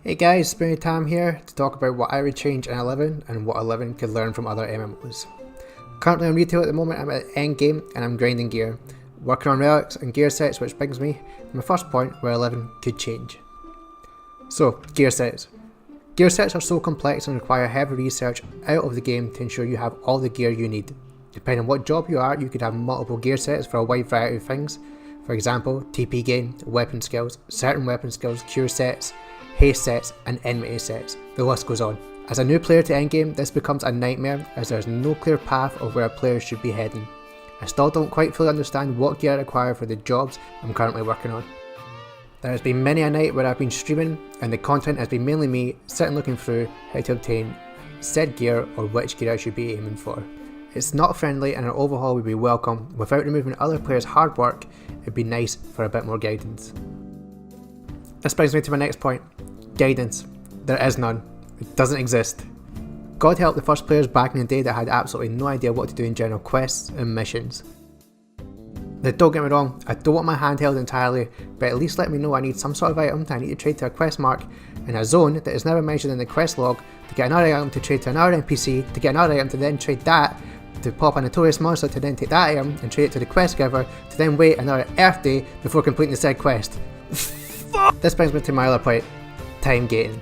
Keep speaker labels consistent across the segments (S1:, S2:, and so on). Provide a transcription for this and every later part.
S1: Hey guys, Spoonytam here to talk about what I would change in 11 and what 11 could learn from other MMOs. Currently on retail at the moment, I'm at the end game and I'm grinding gear, working on relics and gear sets, which brings me to my first point where 11 could change. So, gear sets. Gear sets are so complex and require heavy research out of the game to ensure you have all the gear you need. Depending on what job you are, you could have multiple gear sets for a wide variety of things. For example, TP gain, weapon skills, certain weapon skills, cure sets, haste sets and enmity sets. The list goes on. As a new player to endgame, this becomes a nightmare as there is no clear path of where a player should be heading. I still don't quite fully understand what gear I require for the jobs I'm currently working on. There has been many a night where I've been streaming and the content has been mainly me sitting looking through how to obtain said gear or which gear I should be aiming for. It's not friendly and an overhaul would be welcome. Without removing other players' hard work, it'd be nice for a bit more guidance. This brings me to my next point. Guidance. There is none. It doesn't exist. God help the first players back in the day that had absolutely no idea what to do in general quests and missions. Now don't get me wrong, I don't want my hand held entirely, but at least let me know I need some sort of item that I need to trade to a quest mark in a zone that is never mentioned in the quest log, to get another item to trade to another NPC, to get another item to then trade that, to pop a notorious monster to then take that item and trade it to the quest giver, to then wait another Earth day before completing the said quest. This brings me to my other point. Time gating.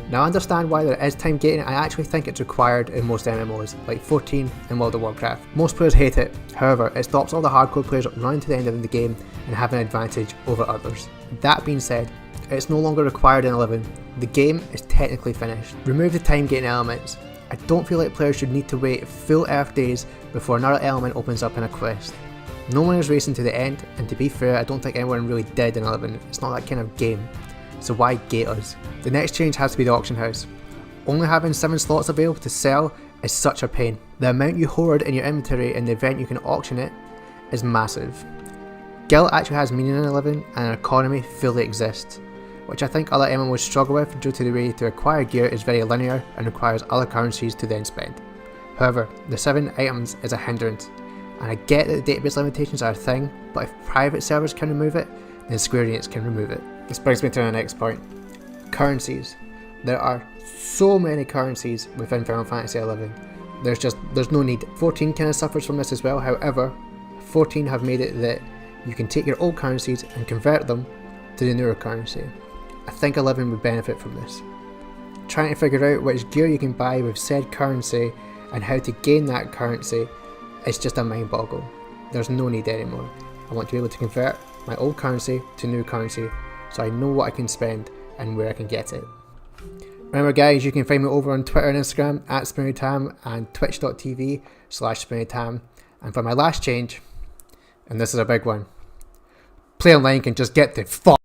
S1: Now I understand why there is time gating. I actually think it's required in most MMOs, like 14 and World of Warcraft. Most players hate it, however it stops all the hardcore players running to the end of the game and having an advantage over others. That being said, it's no longer required in 11. The game is technically finished. Remove the time gating elements. I don't feel like players should need to wait full Earth days before another element opens up in a quest. No one is racing to the end, and to be fair I don't think anyone really did in 11, it's not that kind of game. So why gate us? The next change has to be the auction house. Only having 7 slots available to sell is such a pain. The amount you hoard in your inventory in the event you can auction it is massive. Guild actually has meaning in 11 and an economy fully exists, which I think other MMOs struggle with due to the way to acquire gear is very linear and requires other currencies to then spend. However, the 7 items is a hindrance, and I get that the database limitations are a thing, but if private servers can remove it, then Square Enix can remove it. This brings me to the next point. Currencies. There are so many currencies within Final Fantasy XI. There's no need. 14 kind of suffers from this as well, however, 14 have made it that you can take your old currencies and convert them to the newer currency. I think 11 would benefit from this. Trying to figure out which gear you can buy with said currency and how to gain that currency is just a mind boggle. There's no need anymore. I want to be able to convert my old currency to new currency so I know what I can spend and where I can get it. Remember guys, you can find me over on Twitter and Instagram at Spoonytam and twitch.tv/Spoonytam. And for my last change, and this is a big one, play online can just get the fuck